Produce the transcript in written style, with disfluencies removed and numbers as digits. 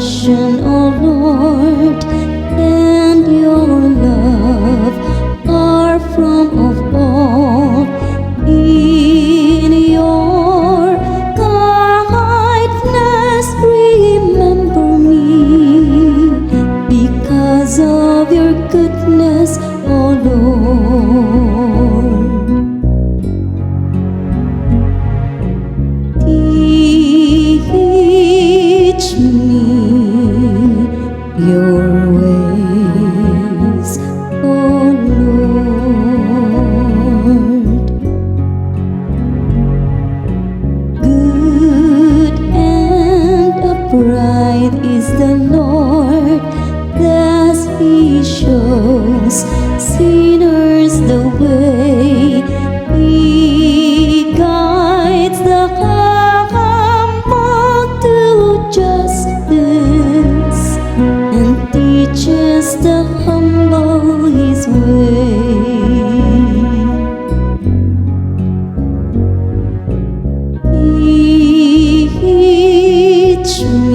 compassion, O Lord, and your love are from of all. In your kindness remember me, because of your goodness, O Lord. Teach me your ways, O Lord. Good and upright is the Lord, thus He shows sinners the way. He guides the humble to justice and teaches the humble His way. Teach me